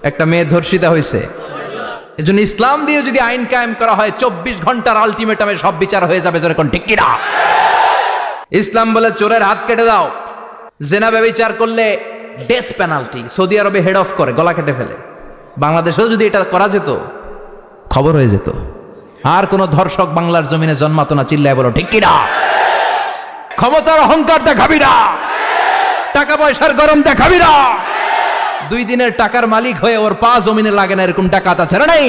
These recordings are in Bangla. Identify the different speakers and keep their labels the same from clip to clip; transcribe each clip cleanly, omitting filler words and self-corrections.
Speaker 1: একটা মেয়ে ধর্ষিতা হয়েছে, এজন্য ইসলাম দিয়ে যদি আইন কায়েম করা হয় 24 ঘন্টার আলটিমেটামে সব বিচার হয়ে যাবে, যেরকম ঠিক কিনা? ইসলাম বলে চোরের হাত কেটে দাও, জেনা ব্যভিচার করলে ডেথ পেনাল্টি। সৌদি আরবে হেড অফ করে, গলা কেটে ফেলে। বাংলাদেশেও যদি এটা করা যেত, খবর হয়ে যেত। আর কোন ধর্ষক বাংলার জমিনে জন্মাতো না। চিল্লায় বলো ঠিক কিনা? ক্ষমতার অহংকার দেখাবি না, টাকা পয়সার গরম দেখাবি না। 2 দিনের টাকার মালিক হয়ে ওর পা জমিনে লাগে না, এরকম টাকা ছেড়ে নাই।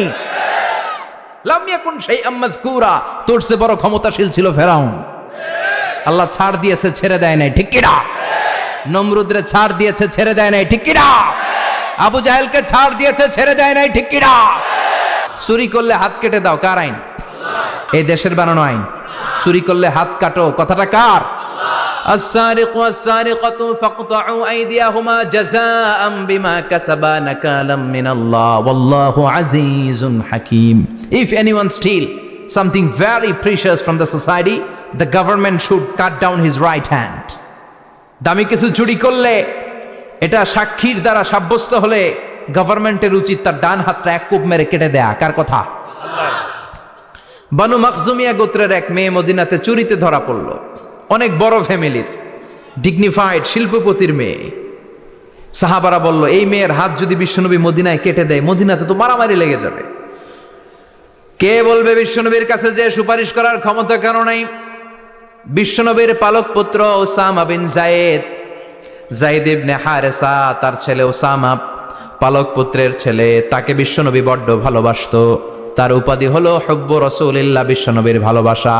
Speaker 1: লাম ইয়াকুন শাইআম মাযকুরা, তোর চেয়ে বড় ক্ষমতাশীল ছিল ফেরাউন। আল্লাহ ছাড় দিয়েছে, ছেড়ে দেয় নাই, ঠিক কিনা? নমরুদরে ছাড় দিয়েছে, ছেড়ে দেয় নাই, ঠিক কিনা? আবু জাহেলকে ছাড় দিয়েছে, ছেড়ে দেয় নাই, ঠিক কিনা? চুরি করলে হাত কেটে দাও, কার আইন? এই দেশের বানানো আইন। চুরি করলে হাত কাটো, কথাটা কার? السارق والسارقة فاقطعوا أيديهما جزاء بما كسبا نكالا من الله والله عزيز حكيم. If anyone steal something very precious from the society, the government should cut down his right hand. দামি কিছু চুরি করলে এটা সাক্ষীর দ্বারা সাব্যস্ত হলে গভর্নমেন্টের উচিত তার ডান হাতটা এক কোপ মেরে কেটে দেয়া। কার কথা? বানু মাখজুমিয়া গোত্রের এক মেয়ে মদিনাতে চুরিতে ধরা পড়ল। অনেক বড় ফ্যামিলির, ডিগনিফাইড শিল্পপতির মেয়ে। সাহাবারা বলল, এই মেয়ের হাত যদি বিশ্বনবী মদিনায় কেটে দেয়, মদিনাতে তো মারামারি লেগে যাবে। কে বলবে বিশ্বনবীর কাছে যে সুপারিশ করার ক্ষমতা কারো নাই? বিশ্বনবীর পালক পুত্র ওসামা বিন যায়েদ, যায়েদ ইবনে হারেসা, তার ছেলে ওসামা পালক পুত্রের ছেলে, তাকে বিশ্বনবী বড্ড ভালোবাসতো। তার উপাধি হলো হুব্বু রাসূলিল্লাহ, বিশ্বনবীর ভালোবাসা।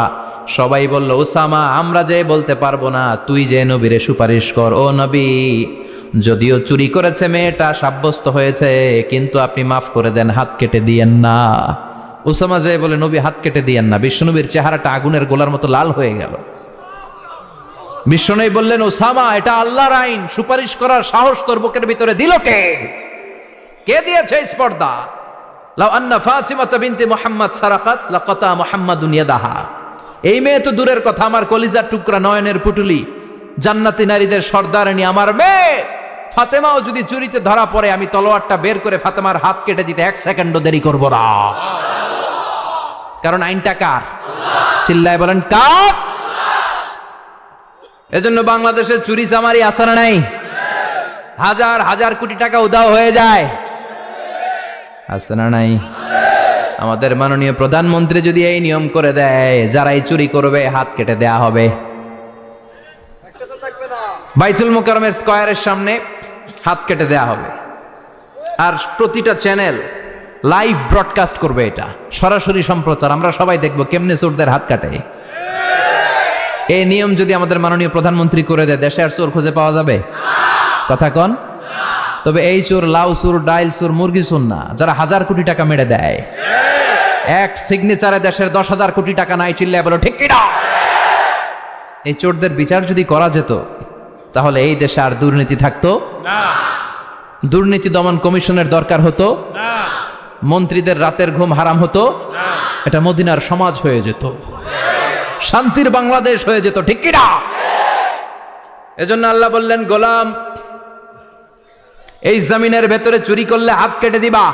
Speaker 1: সবাই বলল, ওসামা, আমরা যে বলতে পারবো না, তুই যে নবীরে সুপারিশ কর। ও নবী, যদিও চুরি করেছে মেয়েটা, সাব্যস্ত হয়েছে, কিন্তু আপনি মাফ করে দেন, হাত কেটে দিয়েন না। ওসামা যে বলে, নবী হাত কেটে দিয়েন না। বিশ্বনবীর চেহারাটা আগুনের গোলার মতো লাল হয়ে গেল। বিশ্বনবী বললেন, ওসামা, এটা আল্লাহর আইন, সুপারিশ করার সাহস তোর বুকের ভিতরে দিল কে? কে দিয়েছে স্পর্ধা? লাউ আন্না ফাতিমাতা বিনতে মুহাম্মদ সারাকাত লাকাতা মুহাম্মাদুন ইয়াদাহা। এই মেয়ে তো দূরের কথা, আমার কলিজার টুকরা, নয়নের পুটুলি, জান্নাতি নারীদের সর্দারিনী আমার মেয়ে ফাতেমাও যদি চুরিতে ধরা পড়ে, আমি তলোয়ারটা বের করে ফাতেমার হাত কেটে দিতে 1 সেকেন্ডও দেরি করব না। কারণ আইনটা কার? চিল্লায় বলেন কার? এজন্য বাংলাদেশে চুরি চামারি আছে না নাই? হাজার হাজার কোটি টাকা উধাও হয়ে যায়, আছে না নাই? আমাদের মাননীয় প্রধানমন্ত্রী যদি এই নিয়ম করে দেয়, যারাই চুরি করবে হাত কেটে দেয়া হবে। বাইতুল মুকাররমের স্কয়ারের সামনে হাত কেটে দেয়া হবে। আর প্রতিটা চ্যানেল লাইভ ব্রডকাস্ট করবে, এটা সরাসরি সম্প্রচার, আমরা সবাই দেখবো কেমনে চোরদের হাত কাটে। এই নিয়ম যদি আমাদের মাননীয় প্রধানমন্ত্রী করে দেয়, দেশে আর চোর খুঁজে পাওয়া যাবে? কথা কন। তবে এই চোর লাউ চোর, ডাইল চোর, মুরগি চোর না, যারা 1000 কোটি টাকা মেরে দেয়। এক সিগনেচারে দেশের 10,000 কোটি টাকা নাই। চিল্লায় বলো ঠিক কিনা? এই চোরদের বিচার যদি করা যেত, তাহলে এই দেশে আর দুর্নীতি থাকতো না। দুর্নীতি দমন কমিশনের দরকার হতো না। মন্ত্রীদের রাতের ঘুম হারাম হতো না। এটা মদিনার সমাজ হয়ে যেত, শান্তির বাংলাদেশ হয়ে যেত, ঠিক কিনা? এজন্য আল্লাহ বললেন, গোলাম, এই জমিনের ভেতরে চুরি করলে হাত কেটে দিবা,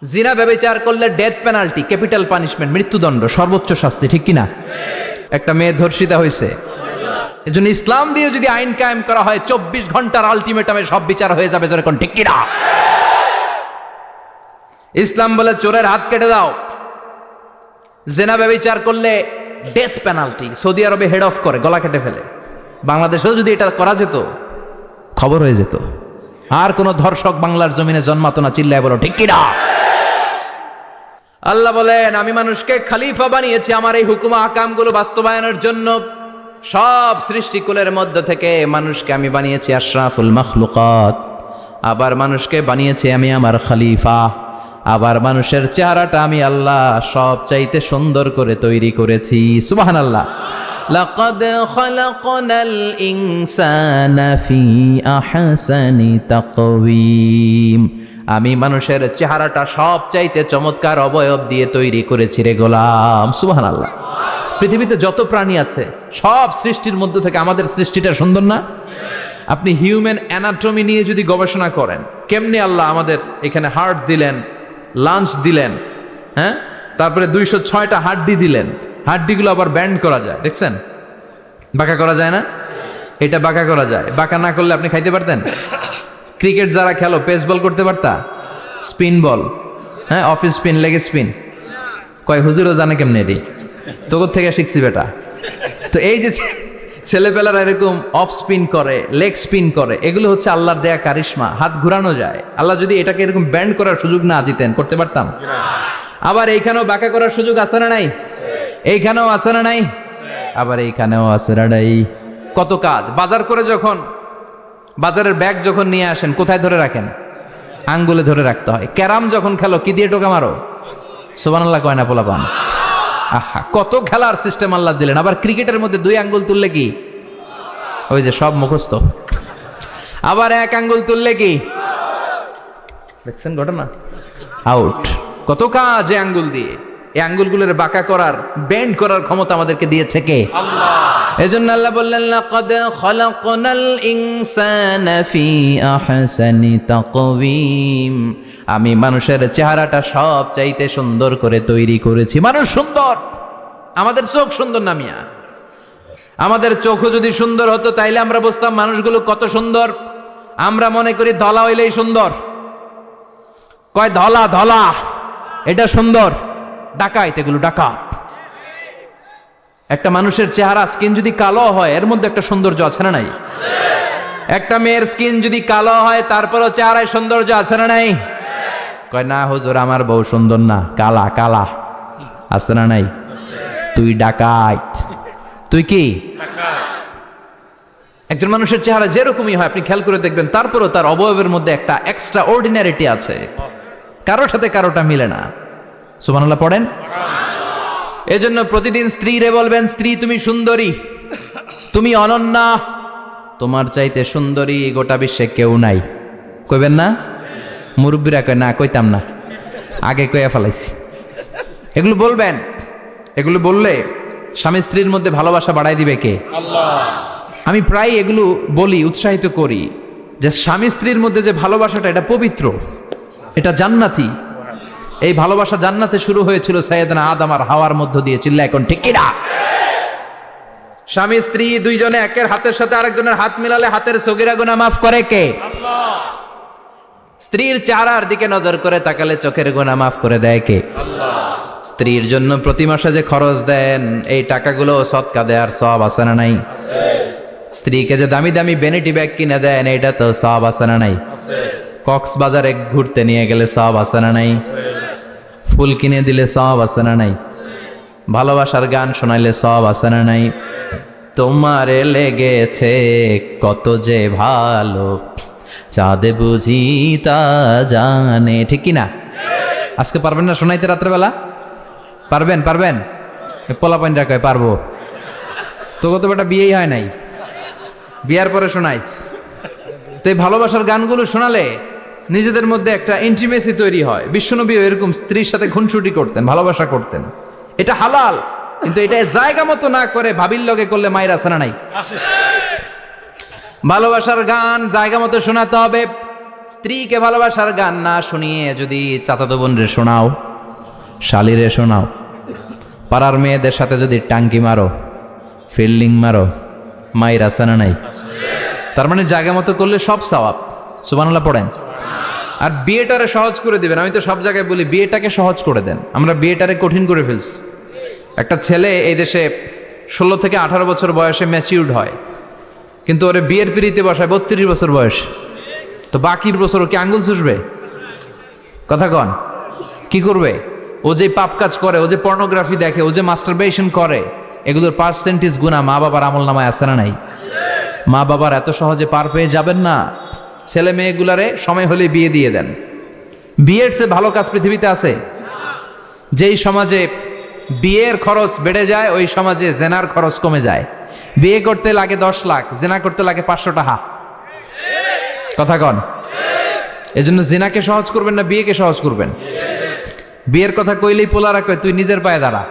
Speaker 1: জিনা ব্যভিচার করলে ডেথ পেনাল্টি, ক্যাপিটাল পানিশমেন্ট, মৃত্যুদণ্ড, সর্বোচ্চ শাস্তি, ঠিক কিনা? একটা মেয়ে ধর্ষিতা হয়েছে, এজন্য ইসলাম দিয়ে যদি আইন কায়েম করা হয় 24 ঘন্টার আলটিমেটামে সব বিচার হয়ে যাবে, যেরকম ঠিক কিনা? ইসলাম বলে চোরের হাত কেটে দাও, জেনা ব্যভিচার করলে ডেথ পেনাল্টি। সৌদি আরবে হেড অফ করে, গলা কেটে ফেলে। বাংলাদেশেও যদি এটা করা যেত, খবর হয়ে যেত। আর কোন ধর্ষক বাংলার জমিনে জন্মাতো না। চিল্লায় বলো ঠিক কিনা? আল্লাহ বলেন, আমি মানুষকে খলিফা বানিয়েছি আমার এই হুকুম আহকামগুলো বাস্তবায়নের জন্য। সব সৃষ্টিকুলের মধ্য থেকে মানুষকে আমি বানিয়েছি আশরাফুল মাখলুকাত। আবার মানুষকে বানিয়েছি আমি আমার খলিফা। আবার মানুষের চেহারাটা আমি আল্লাহ সব চাইতে সুন্দর করে তৈরি করেছি। সুবহানাল্লাহ। লাকাদ খালাকনাল ইনসানা ফি আহসানি তাকওয়িম। আমি মানুষের চেহারাটা সব চাইতে চমৎকার অবয়ব দিয়ে তৈরি করেছি রে গোলাম। সুবহানাল্লাহ। পৃথিবীতে যত প্রাণী আছে, সব সৃষ্টির মধ্য থেকে আমাদের সৃষ্টিটা সুন্দর না? আপনি হিউম্যান অ্যানাটমি নিয়ে যদি গবেষণা করেন, কেমনি আল্লাহ আমাদের এখানে হার্ট দিলেন, লাঞ্চ দিলেন, হ্যাঁ, তারপরে 206টা হাড্ডি দিলেন, হাড্ডিগুলো আবার ব্যান্ড করা যায়, দেখছেন? বাঁকা করা যায় না? এটা বাঁকা করা যায়। বাঁকা না করলে আপনি খাইতে পারতেন? ক্রিকেট যারা খেলো, পেস বল করতে পারতা? স্পিন বল, হ্যাঁ, অফিস স্পিন, লেগ স্পিন, কয় হুজুরও জানে কেমনে এটি, তোর থেকে শিখছি বেটা। তো এই যে ছেলেপেলারা এরকম অফ স্পিন করে, লেগ স্পিন করে, এগুলো হচ্ছে আল্লাহর দেয়া কারিশমা। হাত ঘুরানো যায়। আল্লাহ যদি এটাকে এরকম ব্যান্ড করার সুযোগ না দিতেন, করতে পারতাম? আবার এইখানেও বাঁকা করার সুযোগ আছে না নাই? এইখানেও আছে না নাই? আবার এইখানেও আছে না নাই? কত কাজ। বাজার করে যখন বাজারের ব্যাগ যখন নিয়ে আসেন, কোথায় ধরে রাখেন? আঙ্গুলে ধরে রাখতে হয়। ক্যারাম যখন খেলো, কি দিয়ে টোকা মারো? সুবহানাল্লাহ কয় না পোলাপান? আহা, কত খেলার সিস্টেম আল্লাহ দিলেন। আবার ক্রিকেটের মধ্যে 2 আঙ্গুল তুললে কি? ওই যে সব মুখস্থ। আবার 1 আঙ্গুল তুললে কি? দেখছেন ঘটনা? আউট। কত কাজ এই আঙ্গুল দিয়ে। এই আঙ্গুলগুলোর বাঁকা করার, বেন্ড করার ক্ষমতা আমাদেরকে দিয়েছে কে? আল্লাহ। এজন্য আল্লাহ বললেন, লাকাদ খালাকনাল ইনসানা ফি আহসানি তাকওয়িম। আমি মানুষের চেহারাটা সব চাইতে সুন্দর করে তৈরি করেছি। মানুষ সুন্দর, আমাদের চোখ সুন্দর না মিয়া? আমাদের চোখও যদি সুন্দর হতো তাইলে আমরা বুঝতাম মানুষগুলো কত সুন্দর। আমরা মনে করি ধলা হইলেই সুন্দর। কয় ধলা ধলা, এটা সুন্দর। ডাকাইত, এগুলো ডাকাত। একটা মানুষের চেহারা স্কিন যদি কালো হয়, এর মধ্যে একটা সৌন্দর্য আছে না নাই? একটা মেয়ের স্কিন যদি কালো হয়, তারপরও চেহারায় সৌন্দর্য আছে না নাই? কয় না হুজুর, আমার বউ সুন্দর না, কালা কালা। আছে না নাই? তুই ডাকাইত। তুই কি? একজন মানুষের চেহারা যেরকমই হয় আপনি খেয়াল করে দেখবেন, তারপরও তার অবয়বের মধ্যে একটা এক্সট্রা অর্ডিনারিটি আছে। কারোর সাথে কারোটা মিলে না। সুবহানাল্লাহ পড়েন। এজন্য প্রতিদিন স্ত্রীরে বলবেন, স্ত্রী তুমি সুন্দরী, তুমি অনন্যা, তোমার চাইতে সুন্দরী গোটা বিশ্বে কেউ নাই। কইবেন না? মুরব্বীরা কয় না, কইতাম না, আগে কইয়া ফেলাইছি। এগুলো বলবেন। এগুলো বললে স্বামী স্ত্রীর মধ্যে ভালোবাসা বাড়াই দিবে কে? আল্লাহ। আমি প্রায় এগুলো বলি, উৎসাহিত করি যে স্বামী স্ত্রীর মধ্যে যে ভালোবাসাটা, এটা পবিত্র, এটা জান্নাতি। এই ভালোবাসা জান্নাতে শুরু হয়েছিল সাইয়েদনা আদম আর হাওয়ার মধ্য দিয়ে। চিল্লা এখন ঠিক কিনা? স্বামী স্ত্রী দুইজনে একের হাতের সাথে আরেকজনের হাত মিলালে হাতের সগীরা গুনাহ মাফ করে কে? আল্লাহ। স্ত্রীর চেহারার দিকে নজর করে তাকালে চোখের গুনাহ মাফ করে দেয় কে? আল্লাহ। স্ত্রীর জন্য প্রতি মাসে যে খরচ দেন, এই টাকাগুলো সদকা দেওয়ার সওয়াব আছে না নাই? আছে। স্ত্রীকে যে দামি দামি ভ্যানিটি ব্যাগ কিনে দেন, এটা তো সওয়াব আছে না নাই? আছে। কক্সবাজারে ঘুরতে নিয়ে গেলে সওয়াব আছে না নাই? ফুল কিনে দিলে সওয়াব আছে না নাই? ভালোবাসার গান শোনাইলে সওয়াব আছে না নাই? তোমারে লেগেছে কত যে ভালো, চাঁদ বুঝি তা জানে। ঠিক কি না? আজকে পারবেন না শোনাইতে রাত্রেবেলা? পারবেন? পারবেন? পোলাপাইনরা কয় পারবো। তোকে তো বেটা বিয়েই হয় নাই, বিয়ার পরে শোনাইস। তো এই ভালোবাসার গানগুলো শোনালে নিজেদের মধ্যে একটা ইন্টিমেসি তৈরি হয়। বিশ্বনবীও এরকম স্ত্রীর সাথে খুনসুটি করতেন, ভালোবাসা করতেন। এটা হালাল, কিন্তু এটা জায়গা মতো না করে ভাবির লগে করলে মায়ের আছে না নাই? ভালোবাসার গান জায়গা মতো শোনাতে হবে। স্ত্রীকে ভালোবাসার গান না শুনিয়ে যদি চাচাতো বোনরে শোনাও, শালিরে শোনাও, পাড়ার মেয়েদের সাথে যদি টাঙ্কি মারো, ফিল্ডিং মারো, মায়ের আছে না নাই? তার মানে জায়গা মতো করলে সব সওয়াব। সুবহানাল্লাহ পড়েন। আর বিয়েটারে সহজ করে দিবেন। আমি তো সব জায়গায় বলি বিয়েটাকে সহজ করে দেন। আমরা বিয়েটারে কঠিন করে ফেলছি। একটা ছেলে এই দেশে 16 থেকে 18 বছর বয়সে ম্যাচিউরড হয়, কিন্তু ওরে বিয়ের পিড়িতে বসায় 32 বছর বয়স। তো বাকির বছর ও কি আঙ্গুল চুষবে? কথা কন, কি করবে? ও যে পাপ কাজ করে, ও যে পর্নোগ্রাফি দেখে, ও যে মাস্টারবেশন করে, এগুলোর পার্সেন্টেজ গুণা মা বাবার আমল নামায় আছে না নাই? মা বাবার এত সহজে পার পেয়ে যাবেন না। ছেলে মেয়েগুলারে সময় হলে বিয়ে দিয়ে দেন। বিয়ের চেয়ে ভালো কাজ পৃথিবীতে আছে? যেই সমাজে বিয়ের খরচ বেড়ে যায়, ওই সমাজে জেনার খরচ কমে যায়। বিয়ে করতে লাগে 10 লাখ, জেনা করতে লাগে 500 টাকা। কথা কন। এজন্য জেনাকে সহজ করবেন না বিয়েকে সহজ করবেন? বিয়ের কথা কইলেই পোলারা কয় তুই নিজের পায়ে দাঁড়া।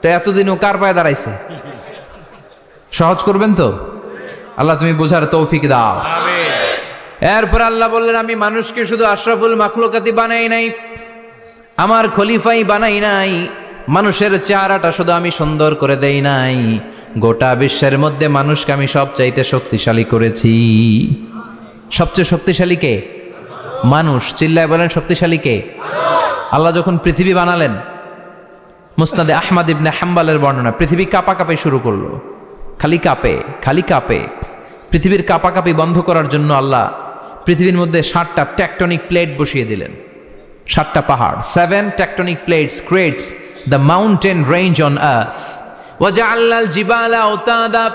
Speaker 1: তো এতদিন ও কার পায়ে দাঁড়াইছে? সহজ করবেন তো? আল্লাহ তুমি বোঝার তৌফিক দাও। এরপর আল্লাহ বললেন, আমি মানুষকে শুধু আশরাফুল মাখলুকাতি বানাই নাই, আমার খলিফাই বানাই নাই, মানুষের চেহারাটা শুধু আমি সুন্দর করে দেই নাই, গোটা বিশ্বের মধ্যে মানুষকে আমি সবচাইতে শক্তিশালী করেছি। সবচেয়ে শক্তিশালী কে? মানুষ। চিল্লায় বলেন শক্তিশালী কে? আল্লাহ যখন পৃথিবী বানালেন, মুসনাদে আহমদ ইবনে হাম্বালের বর্ণনা, পৃথিবী কাঁপাকাঁপি শুরু করলো, খালি কাঁপে খালি কাঁপে। পৃথিবীর কাঁপাকাঁপি বন্ধ করার জন্য আল্লাহ পৃথিবীর মধ্যে 7টা টেকটনিক প্লেট বসিয়ে দিলেন। 7টা পাহাড়, 7 tectonic plates creates the mountain range on earth. ওয়াজআলনাল জিবালা আওতাদা।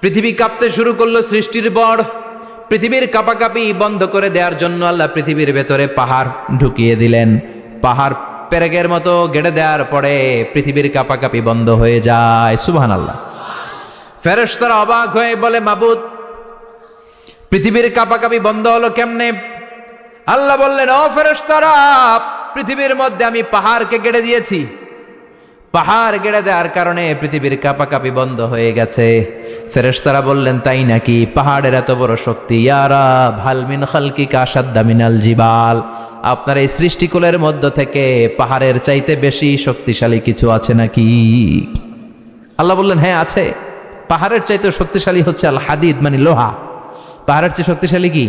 Speaker 1: পৃথিবী কাঁপতে শুরু করলো সৃষ্টির পর। পৃথিবীর কাঁপাকাঁপি বন্ধ করে দেওয়ার জন্য আল্লাহ পৃথিবীর ভেতরে পাহাড় ঢুকিয়ে দিলেন। পাহাড় পেরেকের মতো গেড়ে দেওয়ার পরে পৃথিবীর কাঁপাকাঁপি বন্ধ হয়ে যায়। সুবহানাল্লাহ। ফেরেশতারা অবাক হয়ে বলে, মাবুদ, পৃথিবীর কাঁপাকাঁপি বন্ধ হলো কেমনে? আল্লাহ বললেন, ও ফেরেশতারা, পৃথিবীর মধ্যে আমি পাহাড়কে গেড়ে দিয়েছি। পাহাড় গেড়ে দেওয়ার কারণে পৃথিবীর কাঁপাকাঁপি বন্ধ হয়ে গেছে। ফেরেশতারা বললেন, তাই নাকি? পাহাড়ের এত বড় শক্তি। ইয়া রাব, হাল মিন খালকিকা আশাদ্দা মিনাল জিবাল। আপনার এই সৃষ্টিকুলের মধ্য থেকে পাহাড়ের চাইতে বেশি শক্তিশালী কিছু আছে নাকি? আল্লাহ বললেন, হ্যাঁ আছে। পাহাড়ের চাইতে শক্তিশালী হচ্ছে আল হাদিদ, মানে লোহা। পাহাড়ের চেয়ে শক্তিশালী কি?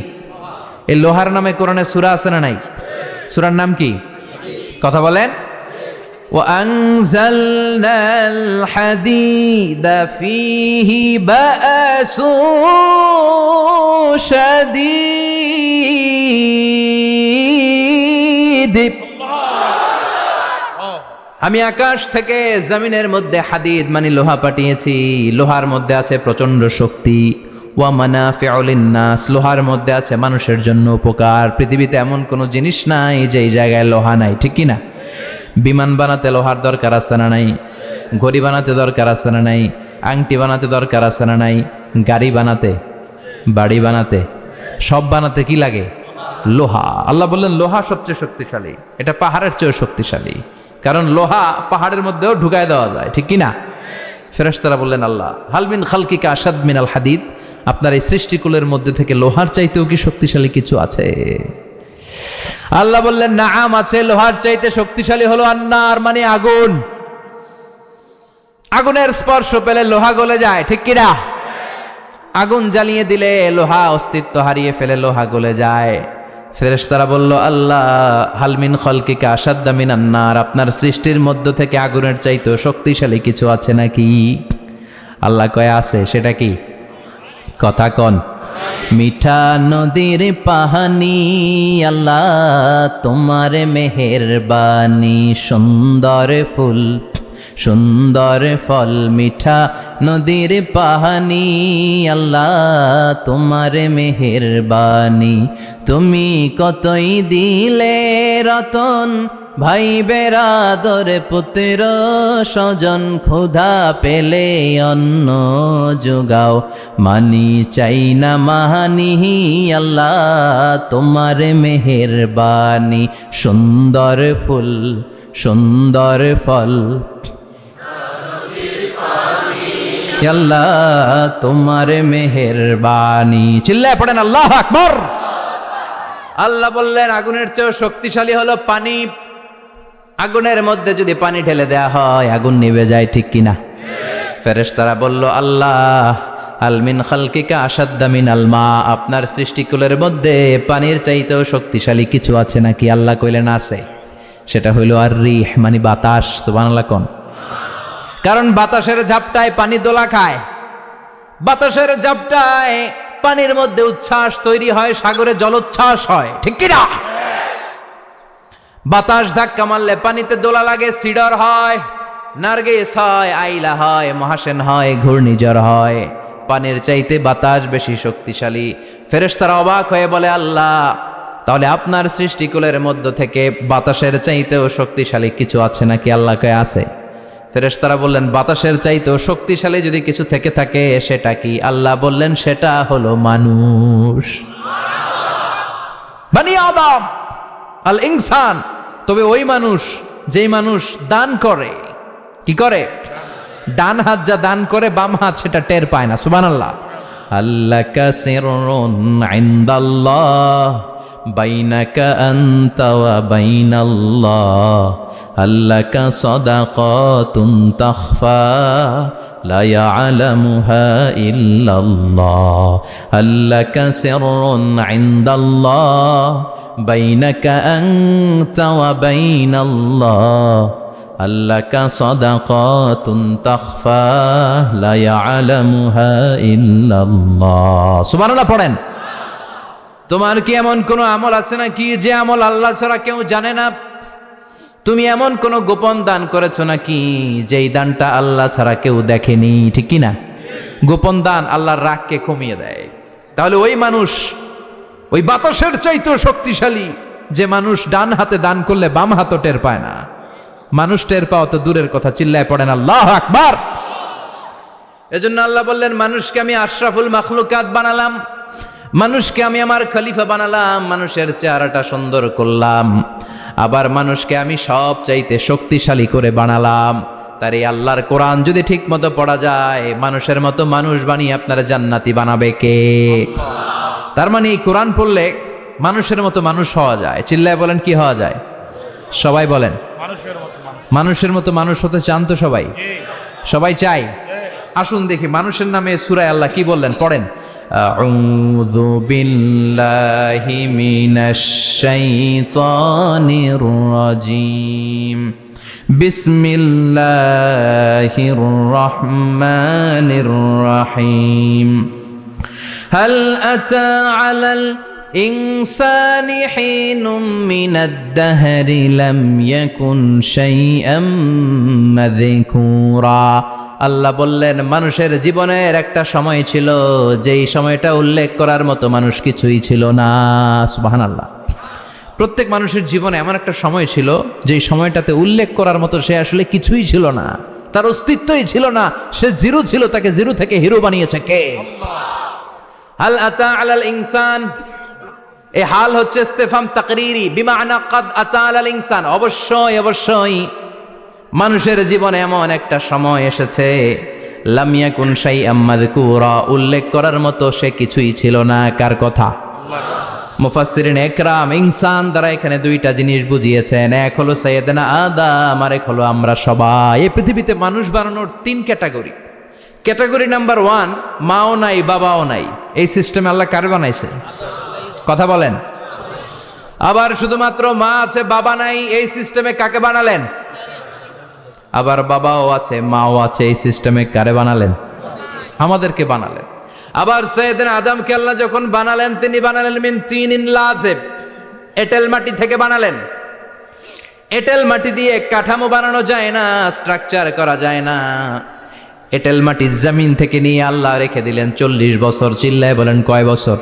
Speaker 1: এই লোহার নামে কোরআনে সূরা আছে না নাই? সূরার নাম কি? কথা বলেন। وأنزلنا الحديد فيه بأس شديد। আমি আকাশ থেকে জমিনের মধ্যে হাদিদ মানে লোহা পাঠিয়েছি। লোহার মধ্যে আছে প্রচন্ড শক্তি। ওয়া মানাফিউ লিন্নাস, লোহার মধ্যে আছে মানুষের জন্য উপকার। পৃথিবীতে এমন কোনো জিনিস নাই যে এই জায়গায় লোহা নাই, ঠিক কি না? বিমান বানাতে লোহার দরকার আছে না নাই? ঘড়ি বানাতে দরকার আছে না নাই? আংটি বানাতে দরকার আছে না নাই? গাড়ি বানাতে, বাড়ি বানাতে, সব বানাতে কি লাগে? লোহা। আল্লাহ বললেন লোহা সবচেয়ে শক্তিশালী। এটা পাহাড়ের চেয়েও শক্তিশালী, কারণ লোহা পাহাড়ের মধ্যেও ঢুকায় দেওয়া যায়, ঠিক কি না? ফেরেশতারা বললেন, আল্লাহ, হাল মিন খালকিকা আশাদ মিনাল হাদিদ। আপনার এই সৃষ্টিকুলের মধ্যে থেকে লোহার চাইতেও কি শক্তিশালী কিছু আছে? আল্লাহ বললেন, নাআম আছে। লোহার চাইতে শক্তিশালী হলো আন্নার, মানে আগুন। আগুনের স্পর্শ পেলে লোহা গলে যায়, ঠিক কি না? আগুন জ্বালিয়ে দিলে লোহা অস্তিত্ব হারিয়ে ফেলে, লোহা গলে যায়। ফেরেশতারা বলল, আল্লাহ, হাল মিন খালকিকা আশাদ্দা মিনান নার। আপনার সৃষ্টির মধ্য থেকে আগুনের চাইতেও শক্তিশালী কিছু আছে নাকি? আল্লাহ কয় আছে। সেটা কি? কথা কন। মিঠা নদীর পাহানি, আল্লাহ তোমার মেহেরবানি। সুন্দর ফুল, সুন্দর ফল, মিঠা নদীর পাহানি, আল্লাহ তোমার মেহেরবানি। তুমি কতই দিলে রতন, ভাই বেরাদর পুত্র স্বজন। ক্ষুধা পেলে অন্ন যোগাও, মানি চাই না মাহানি, আল্লাহ তোমার মেহেরবানি। সুন্দর ফুল, সুন্দর ফল, আল্লাহ তোমার মেহেরবানি। চিল্লায় পড়েন আল্লাহু আকবার। আল্লাহ বললেন, আগুনের চেয়ে শক্তিশালী হলো পানি। আগুনের মধ্যে যদি পানি ঢেলে দেয়া হয় আগুন নিভে যায়, ঠিক কিনা? ফেরেশতারা বলল, আল্লাহ, হাল মিন খালকিকা আশাদ্দা মিনাল মা। আপনার সৃষ্টিকুলের মধ্যে পানির চাইতেও শক্তিশালী কিছু আছে নাকি? আল্লাহ কইলেন আছে। সেটা হইল আর রিহ, মানে বাতাস। সুবহানাল্লাহ কোন। কারণ বাতাসের ঝাপটায় পানি দোলা খায়। বাতাসের ঝাপটায় পানির মধ্যে উচ্ছ্বাস তৈরি হয়, সাগরে জলোচ্ছ্বাস হয়, ঠিক কিনা? বাতাস ধাক্কা মারলে পানিতে দোলা লাগে, সিডর হয়, নার্গিস হয়, আইলা হয়, মহাসেন হয়, ঘূর্ণিঝড় হয়। পানির চাইতে বাতাস বেশি শক্তিশালী। ফেরেশতারা অবাক হয়ে বলে, আল্লাহ, তাহলে আপনার সৃষ্টিকুলের মধ্য থেকে বাতাসের চাইতেও শক্তিশালী কিছু আছে নাকি? আল্লাহ কয় আছে। ফেরেশতারা বললেন, বাতাসের চাইতেও শক্তিশালী যদি কিছু থেকে থাকে সেটা কি? আল্লাহ বললেন, সেটা হলো মানুষ, বনি আদম, আল ইনসান। তবে ওই মানুষ, যেই মানুষ দান করে। কি করে? ডান হাত যা দান করে বাম হাত সেটা টের পায় না। সুবহানাল্লাহ। আল্লাকা সিররুন ইনদাল্লাহ বাইনাকা আনতা ওয়া বাইনাল্লাহ আল্লাকা সাদাকাতুন তাখফা লা ইয়ালামুহা ইল্লাল্লাহ আল্লাকা সিররুন ইনদাল্লাহ বাইনাকা আনতা ওয়া বাইনাল্লাহ আল্লাকা সাদাকাতুন তাখফা লা ইয়ালামুহা ইল্লাল্লাহ। সুবহানাল্লাহ পড়েন। তোমার কি এমন কোনো আমল আছে নাকি যে আমল আল্লাহ ছাড়া কেউ জানে না? তুমি এমন কোনো গোপন দান করেছো নাকি যেই দানটা আল্লাহ ছাড়া কেউ দেখেনি? ঠিক কি না? গোপন দান আল্লাহর রাগকে কমিয়ে দেয়। তাহলে ওই মানুষ ওই বাতাসের চাইতেও শক্তিশালী যে মানুষ ডান হাতে দান করলে বাম হাতও টের পায় না। মানুষ টের পাওয়া তো দূরের কথা, চিল্লায় পড়েন আল্লাহু আকবার। এজন্য আল্লাহ বললেন, মানুষকে আমি আশরাফুল মাখলুকাত বানালাম, মানুষকে আমি আমার খলিফা বানালাম, মানুষের চেহারাটা সুন্দর করলাম, আবার মানুষকে আমি সব চাইতে শক্তিশালী করে বানালাম। তার এই আল্লাহর কোরআন যদি ঠিক মতো পড়া যায়, মানুষের মতো মানুষ বানিয়ে আপনারা জান্নাতি বানাবে কে? তার মানে এই কোরআন পড়লে মানুষের মতো মানুষ হওয়া যায়। চিল্লায় বলেন, কি হওয়া যায়? সবাই বলেন, মানুষের মতো মানুষ হতে চান তো সবাই? সবাই চাই। আসুন দেখি মানুষের নামে সূরায় আল্লাহ কি বললেন, পড়েন। আউযু বিল্লাহি মিনাশ শাইতানির রাজিম বিসমিল্লাহির রহমানির রহিম হাল আতা আলাল الإنسان حين من الدهر لم يكن شيئا مذكورا। আল্লাহ বললেন, মানুষের জীবনের একটা সময় ছিল যেই সময়টা উল্লেখ করার মতো মানুষ কিছুই ছিল না। সুবহানাল্লাহ। প্রত্যেক মানুষের জীবনে এমন একটা সময় ছিল যেই সময়টাতে উল্লেখ করার মতো সে আসলে কিছুই ছিল না, তার অস্তিত্বই ছিল না, সে জিরো ছিল, তাকে জিরো থেকে হিরো বানিয়েছে কে? হাল আতা আলাল ইনসান, এই হাল হচ্ছে ইস্তেফাম তাকরিরি বিমানা কাদ আতা আলাল ইনসান। অবশ্যই অবশ্যই মানুষের জীবনে এমন একটা সময় এসেছে, লাম ইয়াকুন শাইআম মাযকুরা, উল্লেখ করার মতো সে কিছুই ছিল না। কার কথা? মুফাসসিরিন একরাম ইনসান দ্বারা এখানে দুইটা জিনিস বুঝিয়েছেন, এক হলো সাইয়েদনা আদম, আর এক হলো আমরা সবাই। এই পৃথিবীতে মানুষ বানানোর তিন ক্যাটাগরি। ক্যাটাগরি নাম্বার 1, মাও নাই বাবাও নাই। এই সিস্টেমে আল্লাহ কার বানাইছে? কথা বলেন। আবার শুধুমাত্র মা আছে বাবা নাই, এই সিস্টেমে কাকে বানালেন? আবার বাবাও আছে মাও আছে, এই সিস্টেমে কারে বানালেন? আমাদেরকে বানালেন। আবার সাইয়েদনা আদমকে আল্লাহ যখন বানালেন, তিনি বানালেন মিন তিনিন লাযিব, এঁটেল মাটি থেকে বানালেন। এঁটেল মাটি দিয়ে কাঠামো বানানো যায় না, স্ট্রাকচার করা যায় না। এঁটেল মাটি জমিন থেকে নিয়ে আল্লাহ রেখে দিলেন 40 বছর। চিল্লায় বলেন, কয় বছর?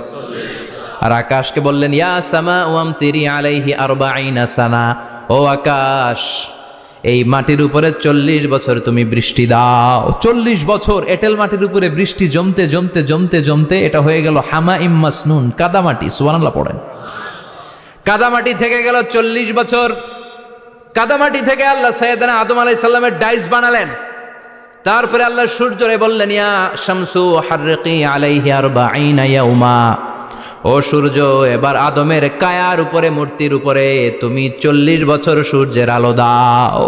Speaker 1: আর আকাশকে বললেন, ইয়া সামা ওয়ামতিরি আলাইহি 40 সানা, ও আকাশ এই মাটির উপরে 40 বছর তুমি বৃষ্টি দাও। 40 বছর এঁটেল মাটির উপরে বৃষ্টি জমতে জমতে জমতে জমতে এটা হয়ে গেল হামাইম মাসনুন, কাদামাটি। সুবহানাল্লাহ পড়েন। কাদামাটি থেকে গেল 40 বছর। কাদামাটি থেকে আল্লাহ সাইয়েদনা আদম আলাইহিস সালামের ডাইস বানালেন। তারপরে আল্লাহ সূর্যরে বললেন, ইয়া শামসু হাররিকি আলাইহি 40 ইয়াউমা, ও সূর্য এবার আদমের কায়ার উপরে, মূর্তির উপরে তুমি 40 বছর সূর্যের আলো দাও।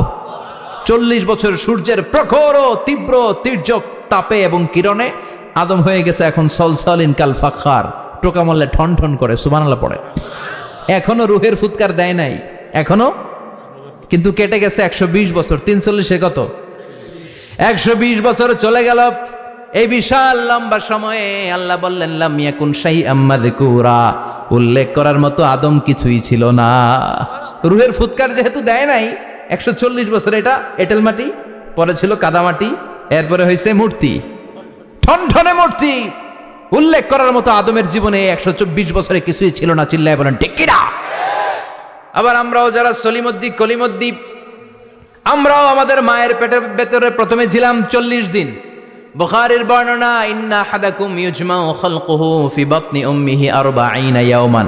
Speaker 1: 40 বছর সূর্যের প্রখর ও তীব্র তির্যক তাপে এবং কিরণে আদম হয়ে গেছে এখন সলসলিন কাল ফাখার, টোকা মারলে ঠন ঠন করে। সুবহানাল্লাহ পড়ে। এখনো রুহের ফুৎকার দেয় নাই এখনো, কিন্তু কেটে গেছে 120 বছর। 340 কত? 120 বছর চলে গেল। এই বিশাল লম্বা সময়ে আল্লাহ বললেন, লাম ইয়াকুন শাইআম মাযকুরা, উল্লেখ করার মতো আদম কিছুই ছিল না। রুহের ফুৎকার যেহেতু দেয় নাই 140 বছর, এটা এঁটেল মাটি, পরে ছিল কাদামাটি, এরপরে হয়েছে মূর্তি, ঠনঠনে মূর্তি। উল্লেখ করার মতো আদমের জীবনে 124 বছরে কিছুই ছিল না। চিল্লায় বলেন, ঠিক কিনা? আবার আমরাও যারা সলিমদ্দি কলিমদ্দি, আমরাও আমাদের মায়ের পেটের ভেতরে প্রথমে ছিলাম 40 দিন। বুখারীর বর্ণনা, ইন্না হাদাকুম ইউজমাউ খালকুহু ফি বাতনি উম্মিহি 40 ইয়াওমান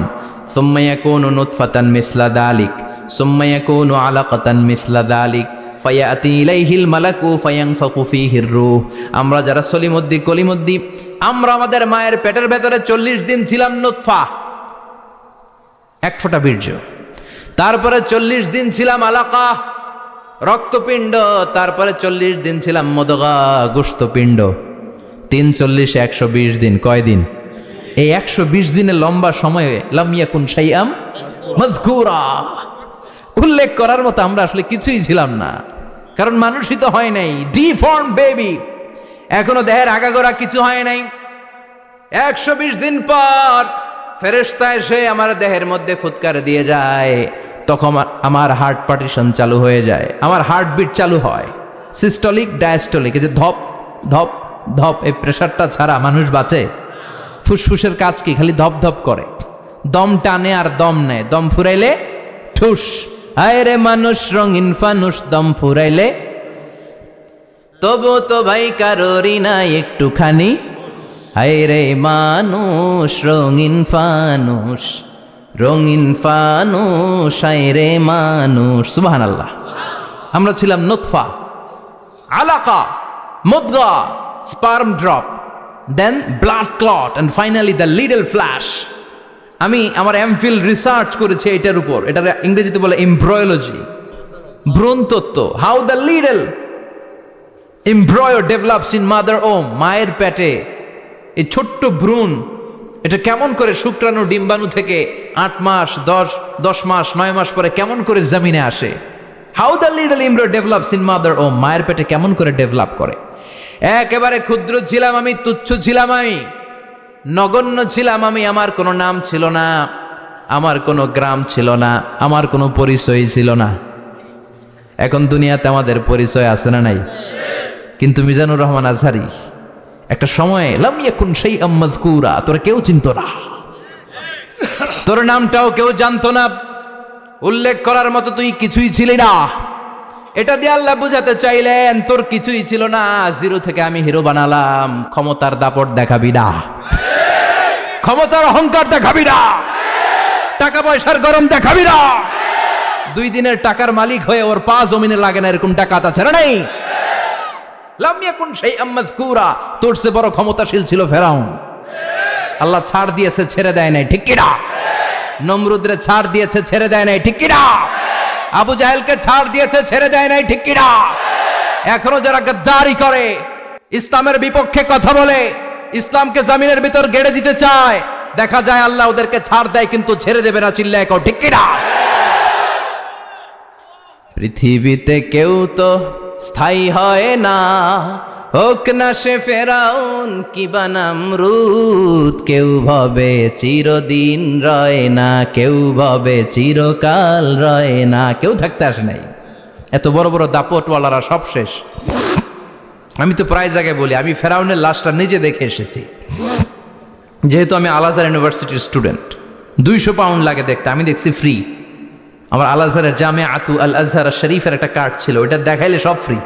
Speaker 1: সুম্মা ইয়াকুনু নুতফাতান মিসলা যালিক সুম্মা ইয়াকুনু আলাকাতান মিসলা যালিক ফায়াতি ইলাইহিল মালাকু ফায়ানফাখু ফীহির রূহ। আমরা যারা সলিমদ্দি কলিমদ্দি আমরা আমাদের মায়ের পেটের ভেতরে 40 দিন ছিলাম নুতফা, এক ফোঁটা বীর্য। তারপরে 40 দিন ছিলাম আলাকা, রক্তপিণ্ড। তারপরে 40 দিন ছিলাম মুদগা, গোশতপিণ্ড। 3 40 120 দিন। কয় দিন? এই 120 দিনের লম্বা সময়ে লাম ইয়াকুন শাইআম মাযকুরা, উল্লেখ করার মতো আমরা আসলে কিছুই ছিলাম না, কারণ মানুষই তো হয় নাই, ডিফর্ম বেবি, এখনো দেহের আগাগোড়া কিছু হয় নাই। 120 দিন পর ফেরেশতা এসে আমার দেহের মধ্যে ফুৎকার দিয়ে যায়, তখন আমার হার্ট পার্টিশন চালু হয়ে যায়, আমার হার্টবিট চালু হয়, সিস্টোলিক ডায়াস্টোলিক, এই যে ধপ ধপ ধপ, এই প্রেশারটা ছাড়া মানুষ বাঁচে? ফুসফুসের কাজ কি? খালি ধপ ধপ করে, দম টানে আর দম নেয়, দম ফুরাইলে ঠুস। হায় রে মানুষ রঙিন ফানুষ, দম ফুরাইলে তবু তো ভাই কারোরই না একটুখানি। হায় রে মানুষ রঙিন ফানুষ, রঙিন ফানুষ, হায় রে মানুষ। সুবহানাল্লাহ। আমরা ছিলাম নুতফা, আলাকা, মুদগা, sperm drop, then blood clot, and finally the little flesh. আমি আমার এমফিল রিসার্চ করেছি এটার উপর, এটা ইংরেজিতে বলে এমব্রয়োলজি, ভ্রূণতত্ত্ব। How the little embryo develops in mother womb, মায়ের পেটে এই ছোট্ট ভ্রূণ, এটা কেমন করে শুক্রাণু ডিম্বাণু থেকে 8 মাস 10 মাস 9 মাস পরে কেমন করে জমিনে আসে। How the little embryo develops in mother womb, মায়ের পেটে কেমন করে ডেভেলপ করে। একেবারে ক্ষুদ্র ছিলাম আমি, তুচ্ছ ছিলাম আমি, নগণ্য ছিলাম আমি। আমার কোনো নাম ছিল না, আমার কোনো গ্রাম ছিল না, আমার কোনো পরিচয় ছিল না। এখন দুনিয়াতে আমাদের পরিচয় আছে না নাই? কিন্তু মিজানুর রহমান আজহারি একটা সময়ে লাম ইয়াকুন শাইআম মাযকুরা, তোরা কেউ চিনতো না, তোর নামটাও কেউ জানতো না, উল্লেখ করার মতো তুই কিছুই ছিলি না। এটা দিয়ে আল্লাহ বুঝাতে চাইলেন তোর কিছুই ছিল না, জিরো থেকে আমি হিরো বানালাম। ক্ষমতার দাপট দেখাবি না, ক্ষমতার অহংকার দেখাবি না, টাকা পয়সার গরম দেখাবি না। 2 দিনের টাকার মালিক হয়ে ওর পা জমিনে লাগে না, এরকম টাকা তা ছেড়ে নেই। লাম ইয়াকুন শাইআম মাযকুরা, তোর চেয়ে বড় ক্ষমতাশীল ছিল ফেরাউন। আল্লাহ ছাড় দিয়েছে, ছেড়ে দেয় নাই, ঠিক কি না? নমরুদরে ছাড় দিয়েছে, ছেড়ে দেয় নাই, ঠিক কি না? আবু জাহেলকে ছাড় দিয়েছে, ছেড়ে দেয় নাই, ঠিক কি না? এখনো যারা গাদ্দারি করে, ইসলামের বিপক্ষে কথা বলে, ইসলামকে জমিনের ভিতর গেড়ে দিতে চায়, দেখা যায় আল্লাহ ওদেরকে ছাড় দেয়, কিন্তু ছেড়ে দেবে না। চিল্লায় কও ঠিক কি না? পৃথিবীতে কেউ তো স্থায়ী হয় না, হোক না সে ফেরাউন কিবা নমরুদ। কেউ ভাবে চিরদিন রয় না, কেউ ভাবে চিরকাল রয় না। কেউ থাকতে আসে নাই, এত বড় বড় দাপটওয়ালারা সব শেষ। আমি তো প্রায় জায়গায় বলি, আমি ফেরাউনের লাশটা নিজে দেখে এসেছি, যেহেতু আমি আল আজহার ইউনিভার্সিটির স্টুডেন্ট। 200 পাউন্ড লাগে দেখতে, আমি দেখছি ফ্রি। আমার আল আজহারের জামিআতু আল আজহার শরীফের একটা কার্ড ছিল, ওইটা দেখাইলে সব ফ্রি,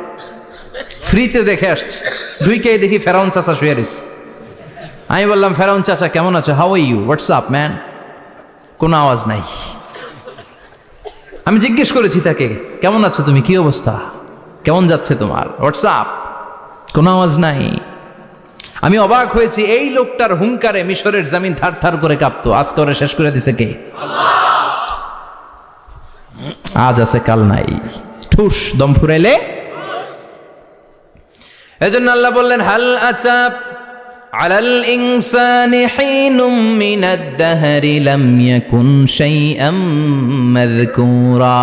Speaker 1: ফ্রিতে দেখে আসছি। ঢুইকেই দেখি ফেরাউন চাচা শুয়ে রয়েছে। আমি বললাম, ফেরাউন চাচা কেমন আছো? How are you? What's up man? কোনো আওয়াজ নাই। আমি জিজ্ঞেস করেছি তাকে, কেমন আছো তুমি, কি অবস্থা, কেমন যাচ্ছে তোমার? হোয়াটসঅ্যাপ, কোনো আওয়াজ নাই। আমি অবাক হয়েছি, এই লোকটার হুঙ্কারে মিশরের জমিন থার থার করে কাঁপতো, আজ করে শেষ করে দিছে কে? আজ আছে কাল নাই, ঠুস, দম ফুরাইলে। এজন্য আল্লাহ বললেন, হাল আতা আলাল ইনসানি হিনুম মিনাদ দাহরি লাম ইয়াকুন শাইআম মাযকুরা।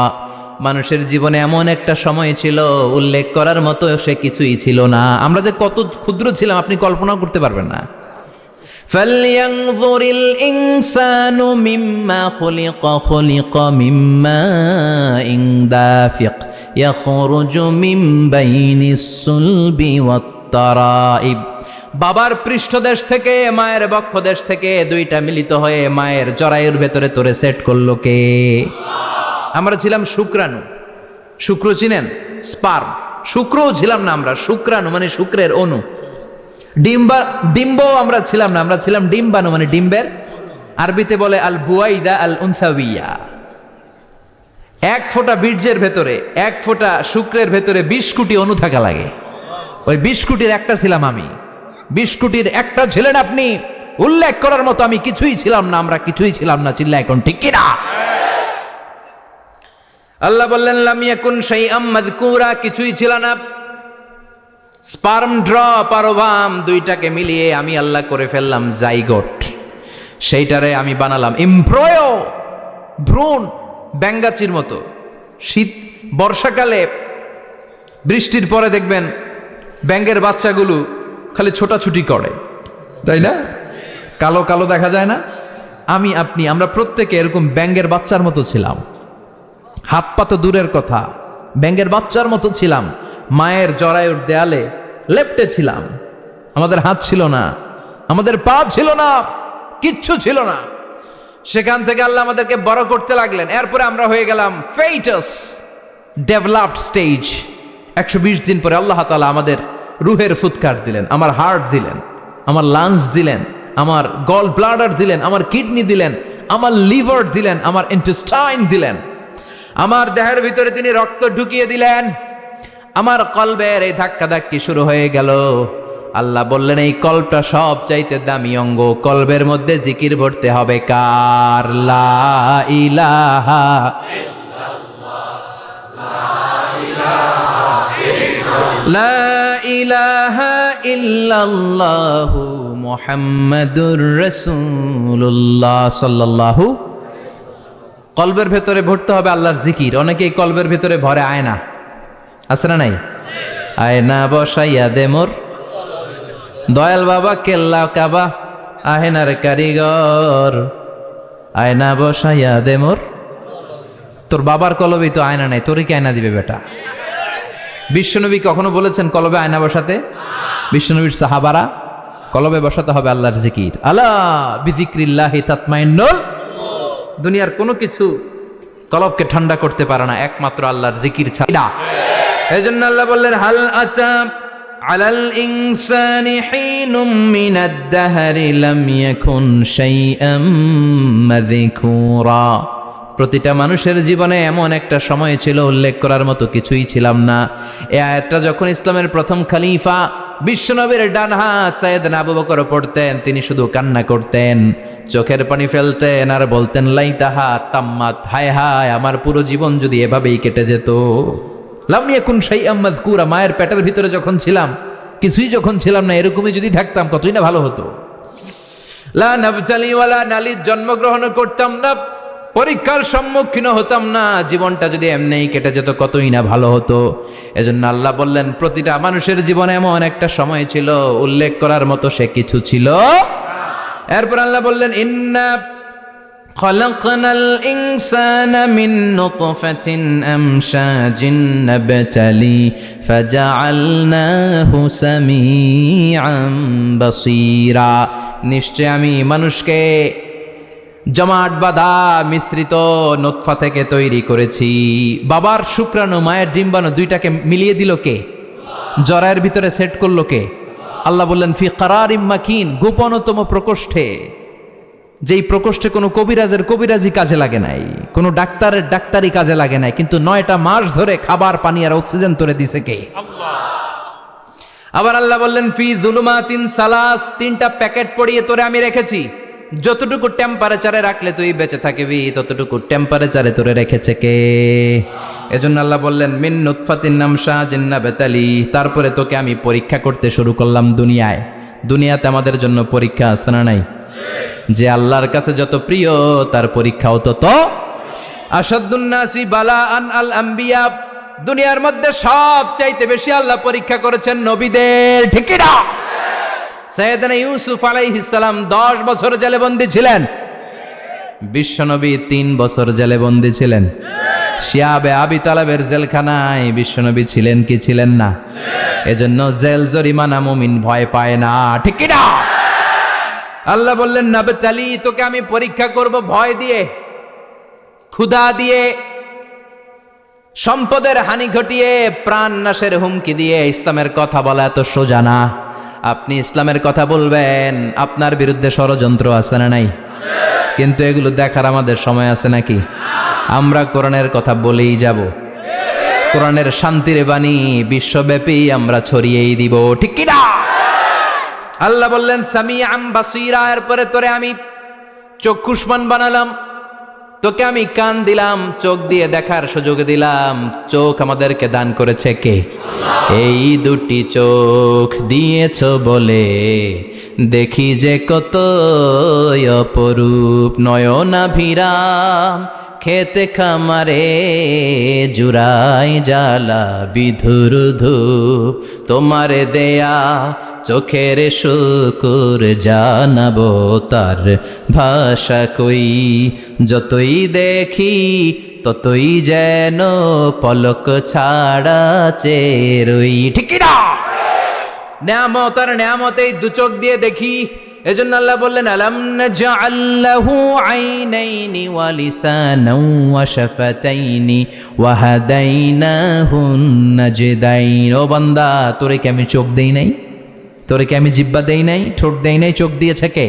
Speaker 1: মানুষের জীবনে এমন একটা সময় ছিল, উল্লেখ করার মতো সে কিছুই ছিল না। আমরা যে কত ক্ষুদ্র ছিলাম আপনি কল্পনাও করতে পারবেন না। ফালইয়ানযুরিল ইনসানু মিম্মা খুলিকা, খুলিকা মিম্মা ইন দাফিক ইয়াখরুজু মিন বাইনিস সুলবি ওয়াত তারাইব। বাবার পৃষ্ঠদেশ থেকে, মায়ের বক্ষদেশ থেকে দুইটা মিলিত হয়ে মায়ের জরায়ুর ভেতরে তোরে সেট করলো কে? আমরা ছিলাম শুক্রাণু। শুক্র চিনেন? স্পার্ম। শুক্রও ছিলাম না আমরা, শুক্রাণু মানে শুক্রের অণু। ডিম্বও আমরা ছিলাম না, আমরা ছিলাম ডিম্বাণু মানে ডিম্বের। আরবিতে বলে আল বুয়াইদা আল উনসাউইয়া। 1 ফোঁটা বীর্যের ভেতরে, 1 ফোঁটা শুক্রের ভেতরে 20 কোটি অণু থাকা লাগে। ওই 20 কোটির একটা ছিলাম আমি। 20 কোটির একটা ছিলেন আপনি। উল্লেখ করার মতো আমি কিছুই ছিলাম না, আমরা কিছুই ছিলাম না। চিল্লা এখন ঠিক কিনা? আল্লাহ বললেন লাম ইয়াকুন শাইআম মাযকুরা, কিছুই ছিল না। স্পার্ম ড্রপ আর ওভাম দুইটাকে মিলিয়ে আমি আল্লাহ করে ফেললাম জাইগোট। সেইটারে আমি বানালাম এমব্রয়ো, ভ্রূণ, ব্যাঙ্গাচির মতো। শীত বর্ষাকালে বৃষ্টির পরে দেখবেন ব্যাঙের বাচ্চাগুলো খালি ছোটাছুটি করে, তাই না? কালো কালো দেখা যায় না? আমরা প্রত্যেকে এরকম ব্যাঙের বাচ্চার মতো ছিলাম। হাত পা তো দূরের কথা, ব্যাঙের বাচ্চার মতো ছিলাম। মায়ের জরায়ুর দেয়ালে লেপ্টে ছিলাম। আমাদের হাত ছিল না, আমাদের পা ছিল না, কিচ্ছু ছিল না। সেখান থেকে আল্লাহ আমাদেরকে বড় করতে লাগলেন। এরপরে আমরা হয়ে গেলাম ফেটাস, ডেভেলপড স্টেজ। 120 দিন পরে আল্লাহ তাআলা আমাদের রুহের ফুৎকার দিলেন, আমার হার্ট দিলেন, আমার লাংস দিলেন, আমার গল ব্লাডার দিলেন, আমার কিডনি দিলেন, আমার লিভার দিলেন, আমার ইন্টেস্টাইন দিলেন। আমার দেহের ভিতরে তিনি রক্ত ঢুকিয়ে দিলেন। আমার কলবের এই ধাক্কাধাক্কি শুরু হয়ে গেল। আল্লাহ বললেন এই কলবটা সব চাইতে দামি অঙ্গ, কলবের মধ্যে জিকির ভরতে হবে কার? লা ইলাহা লা ইলাহা ইল্লাল্লাহু মুহাম্মাদুর রাসূলুল্লাহ সাল্লাল্লাহু। কলবের ভেতরে ভরতে হবে আল্লাহর জিকির। অনেকেই কলবের ভেতরে ভরে আয়না, আছে না নাই? আয়না বসাইয়া দে মোর দয়াল বাবা, কেল্লা কাবা আহেনার কারিগর। আয়না বসাইয়া দে মোর, তোর বাবার কলবে তো আয়না নাই, তোরই কি আয়না দিবে বেটা? বিশ্বনবী কখনো বলেছেন কলবে আয়না বসাতে? বিশ্বনবীর সাহাবারা কলবে বসাতে হবে আল্লাহর জিকির। আলা বিযিক্রিল্লাহি তাতমাইন্নুল। দুনিয়ার কোনো কিছু কলবকে ঠান্ডা করতে পারে না, একমাত্র আল্লাহর জিকির ছাড়া। এজন্য আল্লাহ বললেন হাল আতা আলাল ইনসানি হিনুম মিনাদ দাহরি লাম ইয়াকুন শাইআম মাযকুরা। প্রতিটা মানুষের জীবনে এমন একটা সময় ছিল উল্লেখ করার মতো কিছুই ছিলাম না। এই আয়াতটা যখন ইসলামের প্রথম খলিফা বিশ্বনবীর ডান হাত সাইয়েদনা আবু বকর পড়তেন, তিনি শুধু কান্না করতেন, চোখের পানি ফেলতেন আর বলতেন লাইতাহা তাম্মাত, হায় হায় আমার পুরো জীবন যদি এভাবেই কেটে যেত। লাম ইয়াকুন শাইআম মাযকুরা, মায়ের পেটের ভিতরে যখন ছিলাম কিছুই যখন ছিলাম না, এরকমই যদি থাকতাম কতই না ভালো হতো। লা নাবতালি ওয়ালা নালিদ, জন্মগ্রহণ করতাম না, পরীক্ষার সম্মুখীন হতাম না, জীবনটা যদি এমনিই কেটে যেত কতই না ভালো হতো। এজন্য আল্লাহ বললেন প্রতিটা মানুষের জীবনে এমন একটা সময় ছিল উল্লেখ করার মতো সে কিছু ছিল। এরপর আল্লাহ বললেন ইন্না খলাকনাল ইনসানা মিন নুতফাতিন আমশাজিন নাবতালি ফাজআলনাহু সামিআন বাসীরা। নিশ্চয় আমি মানুষকে জমাট বাঁধা মিশ্রিত নুতফা থেকে তৈরি করেছি। বাবার শুক্রাণু মায়ের ডিম্বাণু দুইটাকে মিলিয়ে দিল কে? জরায়ের ভিতরে সেট করলো কে? আল্লাহ বললেন ফি কারারিম মাকিন, গোপনতম প্রকোষ্ঠে। যেই প্রকোষ্ঠে কোনো কবিরাজের কবিরাজি কাজে লাগে নাই, কোনো ডাক্তারের ডাক্তারি কাজে লাগে নাই, কিন্তু 9টা মাস ধরে খাবার পানি আর অক্সিজেন তোরে দিছে কে? আল্লাহ। আবার আল্লাহ বললেন ফি যুলুমাতিন সালাস, 3টা প্যাকেট পড়িয়ে তোরে আমি রেখেছি। যতটুকু টেম্পারেচারে রাখলে তুই বেঁচে থাকবি, ততটুকু টেম্পারেচারে তোরে রেখেছে কে? এজন্য আল্লাহ বললেন মিন নুতফাতিন আমশাজিন নাবতালি, তারপরে তোকে আমি পরীক্ষা করতে শুরু করলাম দুনিয়ায়। দুনিয়াতে আমাদের জন্য পরীক্ষা আছে না নাই? যে আল্লাহর কাছে যত প্রিয় তার পরীক্ষাও তত। আসাদুন নাসি বালাআন আল আম্বিয়া, দুনিয়ার মধ্যে সব চাইতে বেশি আল্লাহ পরীক্ষা করেছেন নবীদের, ঠিক কি না? সাইয়েদনা ইউসুফ আলাইহিস সালাম 10 বছর জেলে বন্দী ছিলেন। বিশ্বনবী 3 বছর জেলে বন্দী ছিলেন। শিয়াবে আবি তালেবের জেলখানায় বিশ্বনবী ছিলেন কি ছিলেন না? এজন্য জেল জরিমানা মুমিন ভয় পায় না, ঠিক কি না? আল্লাহ বললেন নাবতালি, তোকে আমি পরীক্ষা করব ভয় দিয়ে, ক্ষুধা দিয়ে, সম্পদের হানি ঘটিয়ে, প্রাণ নাশের হুমকি দিয়ে। ইসলামের কথা বলা এত সোজা না। আপনি ইসলামের কথা বলবেন, আপনার বিরুদ্ধে ষড়যন্ত্র আছে না নাই? কিন্তু এগুলো দেখার আমাদের সময় আছে নাকি? আমরা কোরআনের কথা বলেই যাব। কোরআনের শান্তির বাণী বিশ্বব্যাপী আমরা ছড়িয়েই দিব, ঠিক কি না? আল্লাহ বললেন সামিআম বাসীরা, এরপরে তোরে আমি চক্ষুষ্মান বানালাম, তোকে আমি কান দিলাম, চোখ দিয়ে দেখার সুযোগ দিলাম। চোখ আমাদেরকে দান করেছে কে? এই দুটি চোখ দিয়েছ বলে দেখি যে কত অপরূপ। নয়নাভিরাম খেতে খামারে জুড়াই জ্বালা বিধুর ধূপ। তোমার দেয়া চোখের শুকুর জানাবো তার ভাষা কই। যতই দেখি ততই যেন পলক ছাড়া চেরই। ঠিক কি না? নেয়ামত আর নেয়ামত এই দু চোখ দিয়ে দেখি। এজন্য আল্লাহ বললেন আলাম নাজআল লাহু আইনাইনি ওয়া লিসানাও ওয়া শাফাতাইনি ওয়া হাদাইনাহুন নাজদাইন। ও বান্দা, তোরে কি আমি চোখ দেই নাই? তোরে কি আমি জিহ্বা দেই নাই? ঠোঁট দেই নাই? চোখ দিয়েছে কে?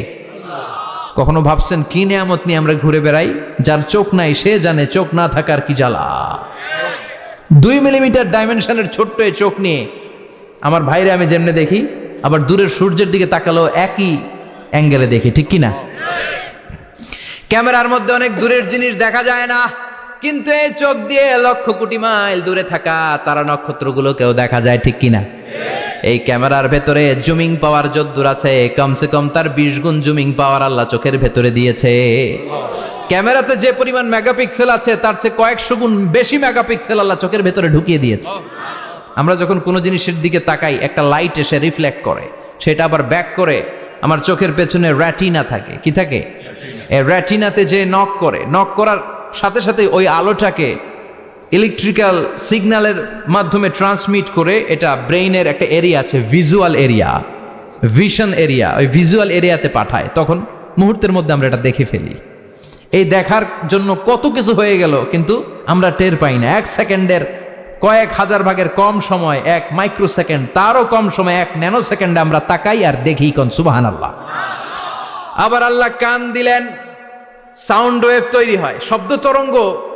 Speaker 1: কখনো ভাবছেন কি নিয়ামত নিয়ে আমরা ঘুরে বেড়াই? যার চোখ নাই সে জানে চোখ না থাকার কি জ্বালা। 2 মিলিমিটার ডাইমেনশনের ছোট্ট এই চোখ নিয়ে আমার ভাইরে আমি যেমনে দেখি, আবার দূরের সূর্যের দিকে তাকালো একই অ্যাঙ্গেলে দেখি। ঠিক কি না? ক্যামেরার মধ্যে অনেক দূরের জিনিস দেখা যায় না, কিন্তু এই চোখ দিয়ে লক্ষ কোটি মাইল দূরে থাকা তারা নক্ষত্রগুলোকেও দেখা যায়। ঠিক কি না? এই ক্যামেরার ভেতরে জুমিং পাওয়ার যদ্দূর আছে, কমসে কম তার 20 গুণ জুমিং পাওয়ার আল্লাহ চোখের ভেতরে দিয়েছে। ক্যামেরাতে যে পরিমাণ মেগাপিক্সেল আছে তার চেয়ে কয়েকশো গুণ বেশি মেগাপিক্সেল আল্লাহ চোখের ভেতরে ঢুকিয়ে দিয়েছে। আমরা যখন কোনো জিনিসের দিকে তাকাই, একটা লাইট এসে রিফ্লেক্ট করে, সেটা আবার ব্যাক করে আমার চোখের পেছনে রেটিনা থাকে। কি থাকে? এই রেটিনাতে যে নক করে, নক করার সাথে সাথে ওই আলোটাকে ইলেকট্রিক্যাল সিগন্যালের মাধ্যমে ট্রান্সমিট করে এটা ব্রেইনের একটা এরিয়া আছে, ভিজুয়াল এরিয়া, ভিশন এরিয়া, ওই ভিজুয়াল এরিয়াতে পাঠায়। তখন মুহূর্তের মধ্যে আমরা এটা দেখে ফেলি। এই দেখার জন্য কত কিছু হয়ে গেল, কিন্তু আমরা টের পাই না। 1 সেকেন্ডের কয়েক হাজার ভাগের কম সময়, 1 মাইক্রোসেকেন্ড, তারও কম সময়, 1 ন্যানো সেকেন্ডে আমরা তাকাই আর দেখি। কোন সুবহানাল্লাহ। আবার আল্লাহ কান দিলেন, সাউন্ড ওয়েভ তৈরি হয়, শব্দ তরঙ্গ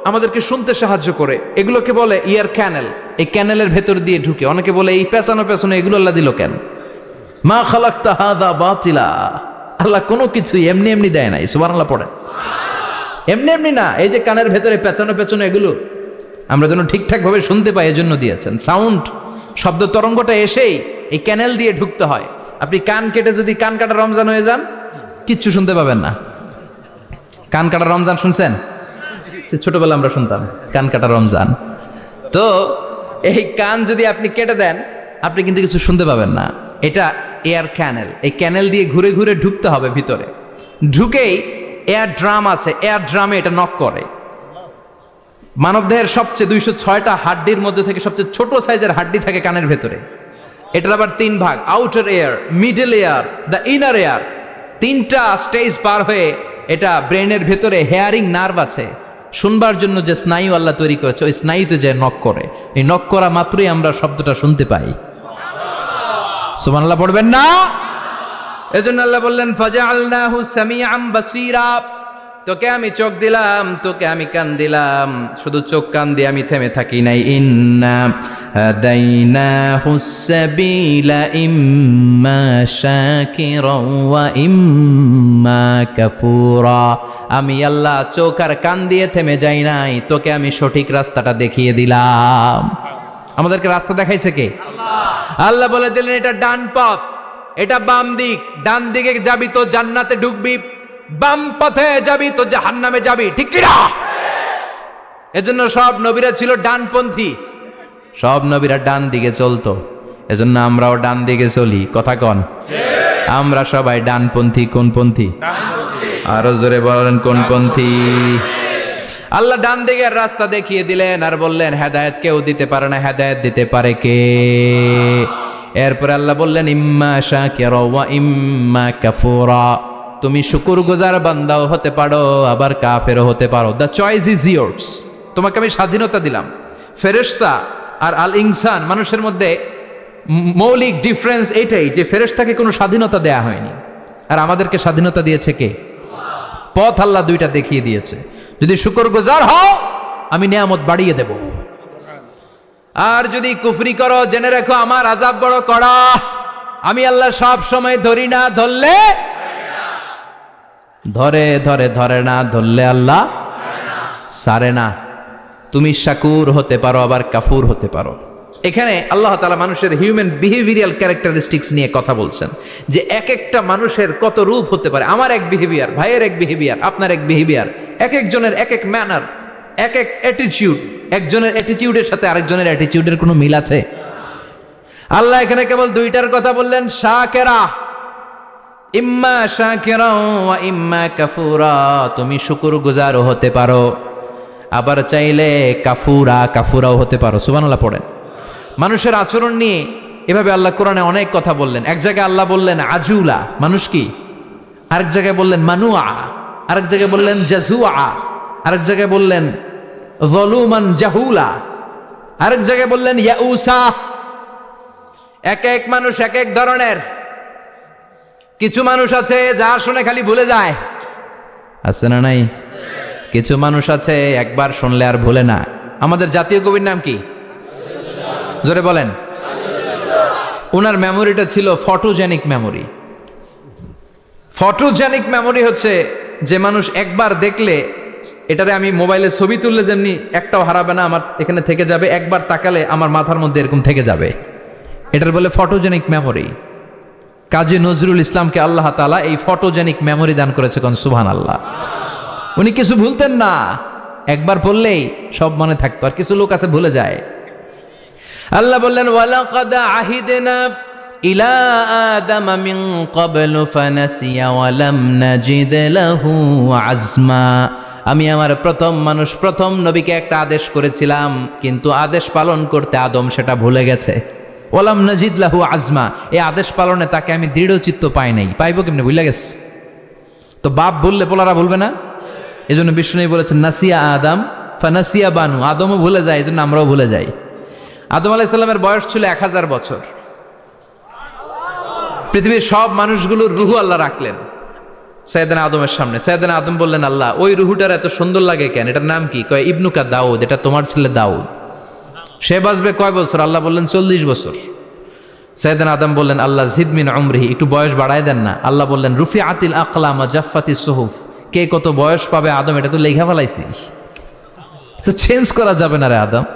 Speaker 1: আমাদেরকে শুনতে সাহায্য করে। এগুলোকে বলে ইয়ার ক্যানেল। এই ক্যানেলের ভেতর দিয়ে ঢুকে। অনেকে বলে এই পেছানো পেছনে এগুলো আল্লাহ দিল কেন? মা খালাকতা হাযা বাতিলা। আল্লাহ কোনো কিছুই এমনি এমনি দেয় নাই। সুবহানাল্লাহ পড়েন। এমনি এমনি না, এই যে কানের ভেতরে পেছানো পেছনে এগুলো আমরা যেন ঠিকঠাক ভাবে শুনতে পাই, এজন্য দিয়েছেন। সাউন্ড, শব্দ তরঙ্গটা এসেই এই ক্যানেল দিয়ে ঢুকতে হয়। আপনি কান কেটে যদি কান কাটা রমজান হয়ে যান, কিচ্ছু শুনতে পাবেন না। কান কাটা রমজান শুনছেন? ছোটবেলা আমরা শুনতাম কান কাটা রমজান। তো এই কান যদি আপনি কেটে দেন, আপনি কিন্তু কিছু শুনতে পাবেন না। এটা এয়ার ক্যানেল। এই ক্যানেল দিয়ে ঘুরে ঘুরে ঢুকতে হবে ভিতরে। ঢুকেই এয়ার ড্রাম আছে, এয়ার ড্রামে এটা নক করে। মানবদেহের সবচেয়ে 206টা হাড্ডির মধ্যে থেকে সবচেয়ে ছোট সাইজের হাড্ডি থাকে কানের ভেতরে। এটার আবার 3 ভাগ, outer air, middle air, the inner air. 3টা স্টেজ পার হয়ে এটা ব্রেনের ভেতরে হেয়ারিং নার্ভ আছে, শুনবার জন্য যে স্নায়ু আল্লাহ তৈরি করেছে, ওই স্নায়ুতে যে নক করে, এই নক করা মাত্রই আমরা শব্দটা শুনতে পাই। সুবহানাল্লাহ পড়বেন না? এজন্য আল্লাহ বললেন ফাজআলনাহু সামিআম বাসীরা। তোকে আমি চোখ দিলাম, তোকে আমি কান দিলাম। শুধু চোখ কান দিয়ে আমি থেমে থাকি নাই। ইন্না হাদাইনাহুস সাবিলা ইম্মা শাকিরা ওয়া ইম্মা কাফুরা। আমি আল্লাহ চোখ আর কান দিয়ে থেমে যাই নাই, তোকে আমি সঠিক রাস্তাটা দেখিয়ে দিলাম। আমাদেরকে রাস্তা দেখাইছে কে? আল্লাহ বলে দিলেন এটা ডান পথ, এটা বাম দিক। ডান দিকে যাবি তো জান্নাতে ঢুকবি, বাম পথে যাবি তো জাহান্নামে যাবি। ঠিক কি না? এজন্য সব নবীরা ছিল ডানপন্থী, সব নবীরা ডান দিকে চলতো। এজন্য আমরাও ডান দিকে চলি। কথা কন, আমরা সবাই ডানপন্থী। কোন পন্থী? আরো জোরে বলেন, কোন পন্থী? আল্লাহ ডান দিকের রাস্তা দেখিয়ে দিলেন আর বললেন হেদায়েত কেউ দিতে পারে না, হেদায়েত দিতে পারে কে? এরপরে আল্লাহ বললেন ইম্মা শাকিরা ওয়া ইম্মা কাফুরা। তুমি শুকরগুজার বান্দাও হতে পারো, আবার কাফেরও হতে পারো। The choice is years. তোমাকে আমি স্বাধীনতা দিলাম। ফেরেশতা আর আল ইনসান, মানুষের মধ্যে মৌলিক ডিফারেন্স এটাই যে ফেরেশতাকে কোনো স্বাধীনতা দেয়া হয়নি, আর আমাদেরকে স্বাধীনতা দিয়েছে কে? পথ আল্লাহ 2টা দেখিয়ে দিয়েছে। যদি শুকরগুজার হও, আমি নিয়ামত বাড়িয়ে দেব, আর যদি কুফরি করো জেনে রেখো আমার আযাব বড় কড়া। আমি আল্লাহ সব সময় ধরি না, ধরলে ধরে ধরে ধরে না, ধরলে আল্লাহ সারে না। তুমি শাকুর হতে পারো, আবার কাফুর হতে পারো। এখানে আল্লাহ তাআলা মানুষের হিউম্যান বিহেভিয়ারাল ক্যারেক্টারিস্টিক্স নিয়ে কথা বলছেন, যে এক একটা মানুষের কত রূপ হতে পারে। আমার এক বিহেভিয়ার, ভাইয়ের এক বিহেভিয়ার, আপনার এক বিহেভিয়ার, এক একজনের এক এক ম্যানার, এক এক অ্যাটিটিউড। একজনের অ্যাটিটিউডের সাথে আরেকজনের অ্যাটিটিউডের কোনো মিল আছে? আল্লাহ এখানে কেবল দুইটার কথা বললেন, শাকিরা, ইম্মা শাকিরা ওয়া ইম্মা কাফুরা। তুমি শুকরগুজারও হতে পারো, আবার চাইলে কাফুরাও হতে পারো। সুবহানাল্লাহ পড়েন। মানুষের আচরণ নিয়ে এভাবে আল্লাহ কোরআনে অনেক কথা বললেন। এক জায়গায় আল্লাহ বললেন আজুলা, মানুষ কি? আরেক জায়গায় বললেন মানুয়া, আরেক জায়গায় বললেন জাজুয়া, আরেক জায়গায় বললেন যলুমান জাহুলা, আরেক জায়গায় বললেন ইয়াউসা। এক এক মানুষ এক এক ধরনের। কিছু মানুষ আছে যা শুনে খালি ভুলে যায়, আছে না নাই? কিছু মানুষ আছে একবার শুনলে আর ভুলে না। আমাদের জাতীয় কবির নাম কি? জোরে বলেন। ওনার মেমোরিটা ছিল ফটোজেনিক মেমোরি। ফটোজেনিক মেমোরি হচ্ছে যে মানুষ একবার দেখলে, এটারে আমি মোবাইলে ছবি তুললে যেমনি একটাও হারাবে না, আমার এখানে থেকে যাবে, একবার তাকালে আমার মাথার মধ্যে এরকম থেকে যাবে, এটার বলে ফটোজেনিক মেমোরি। কাজী নজরুল ইসলামকে আল্লাহ তাআলা এই ফটোজেনিক মেমোরি দান করেছে, কোন সুবহানাল্লাহ। উনি কিছু ভুলতেন না, একবার পড়লেই সব মনে থাকতো। আর কিছু লোক আছে ভুলে যায়। আল্লাহ বললেন ওয়ালাকাদ আহিদনা ইলা আদামা মিন ক্বাবলু ফানাসিয়া ওয়া লাম নাজিদ লাহু আজমা। আমি আমার প্রথম মানুষ, প্রথম নবীকে একটা আদেশ করেছিলাম, কিন্তু আদেশ পালন করতে আদম সেটা ভুলে গেছে। ওয়া লাম নাজিদ লাহু আজমা, এই আদেশ পালনে তাকে আমি দৃঢ়চিত্ত পাই নাই। পাইবো কেমনে? ভুলে গেছে। তো বাপ বললে পোলারা ভুলবে না? এজন্য বিষ্ণু বলেছেন নাসিয়া আদম ফানাসিয়া বানু, আদমও ভুলে যায়, এজন্য আমরাও ভুলে যাই। আদম আলাইহিস সালামের বয়স ছিল 1000 বছর। পৃথিবীর সব মানুষগুলোর রুহু আল্লাহ রাখলেন সাইয়েদনা আদমের সামনে। সাইয়েদনা আদম বললেন, আল্লাহ ওই রুহুটার এত সুন্দর লাগে কেন? এটার নাম কি? কয় ইবনুকা দাউদ, এটা তোমার ছেলে দাউদ। সে বাঁচবে কয় বছর? আল্লাহ বললেন 40 বছর। সাইয়েদনা আদম বললেন, আল্লাহ জিদ মিন উমরিহি, একটু বয়স বাড়ায় দেন না। আল্লাহ বললেন রুফিআতিল আকলাম ওয়া জাফফাতিস সুহুফ, কে কত বয়স পাবে আদম এটা তো লেখা ফেলাইছিস, তো চেঞ্জ করা যাবে না রে আদম।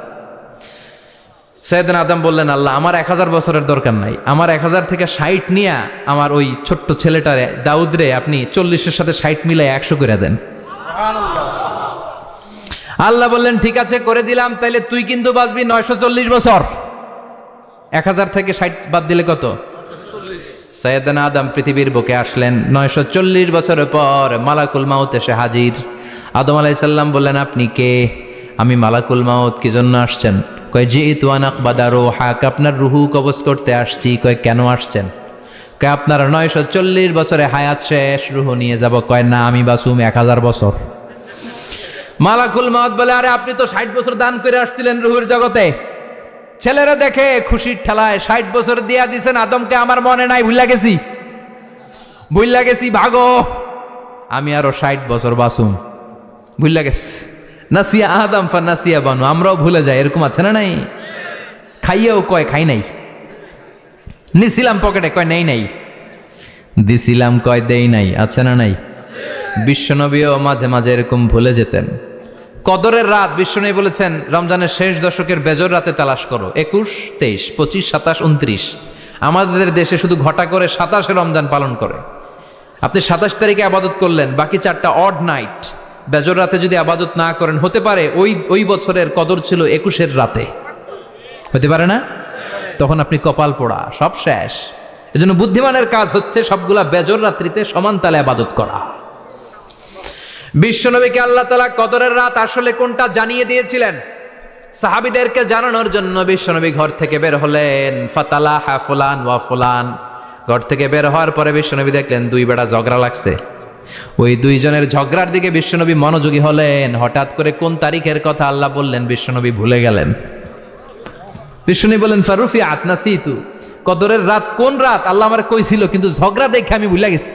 Speaker 1: সাইয়েদনা আদম বললেন, আল্লাহ আমার 1000 বছরের দরকার নাই, আমার 1000 থেকে 60 নিয়ে আমার ওই ছোট্ট ছেলেটারে দাউদ রে আপনি 40-এর সাথে 60 মিলাই 100 করে দেন। আল্লাহ বললেন ঠিক আছে করে দিলাম, তাইলে তুই কিন্তু বাঁচবি 940 বছর। 1000 থেকে 60 বাদ দিলে কত? সাইয়েদনা আদম পৃথিবীর বুকে আসলেন 940 বছরের পর। মালাকুল মাউত এসে হাজির। আদম আলাইহিস সালাম বললেন, আপনি কে? আমি মালাকুল মাউত। কি জন্য আসছেন? কয় জিইতু আন আকবাদা রূহাক, আপনার রুহু কবজ করতে আসছি। কয় কেন আসছেন? কয় আপনার 940 বছরে হায়াত শেষ, রুহু নিয়ে যাব। কয় না, আমি বাঁচুম 1000 বছর। মালাকুল মাউত বলে, আরে আপনি তো 60 বছর দান করে আসছিলেন রুহুর জগতে। ছেলেরা দেখে খুশির ঠেলায় 60 বছর দিয়া দিছেন আদমকে, আমার মনে নাই, ভুইল্লা গেছি, ভাগো, আমি আরো 60 বছর বাঁচুম। ভুইল্লা গেছি। নাসিয়া আদম ফা নাসিয়া বানু, আমরাও ভুলে যাই, এরকম আছে না নাই? খাইয়াও কয় খাই নাই, নিছিলাম পকেটে কয় নেই নাই, দিছিলাম কয় দেই নাই, আছে না নাই? বিশ্বনবীও মাঝে মাঝে এরকম ভুলে যেতেন। কদরের রাত বিশ্বনবী বলেছেন রমজানের শেষ দশকের বেজর রাতে তালাশ করো। 21, 23, 25, 27, 29। আমাদের দেশে শুধু ঘটা করে 27 রমজান পালন করে। আপনি 27 তারিখে আবাদত করলেন, বাকি 4টা অড নাইট বেজর রাতে যদি আবাদত না করেন, হতে পারে ওই বছরের কদর ছিল 21 রাতে, হতে পারে না? তখন আপনি কপাল পোড়া, সব শেষ। এজন্য বুদ্ধিমানের কাজ হচ্ছে সবগুলা বেজর রাত্রিতে সমান তালে আবাদত করা। বিশ্বনবীকে আল্লাহ তাআলা কদরের রাত আসলে কোনটা জানিয়ে দিয়েছিলেন। সাহাবীদেরকে জানানোর জন্য বিশ্বনবী ঘর থেকে বের হলেন। ফাতালাহা ফুলান ওয়া ফুলান, ঘর থেকে বের হওয়ার পরে বিশ্বনবী দেখলেন 2 বেড়া ঝগড়া লাগছে। ওই 2 জনের ঝগড়ার দিকে বিশ্বনবী মনোযোগী হলেন। হঠাৎ করে কোন তারিখের কথা আল্লাহ বললেন বিশ্বনবী ভুলে গেলেন। বিশ্বনবী বললেন ফারুফিআত নাসিতু, কদরের রাত কোন রাত আল্লাহ আমার কইছিল, কিন্তু ঝগড়া দেখে আমি ভুলে গেছি।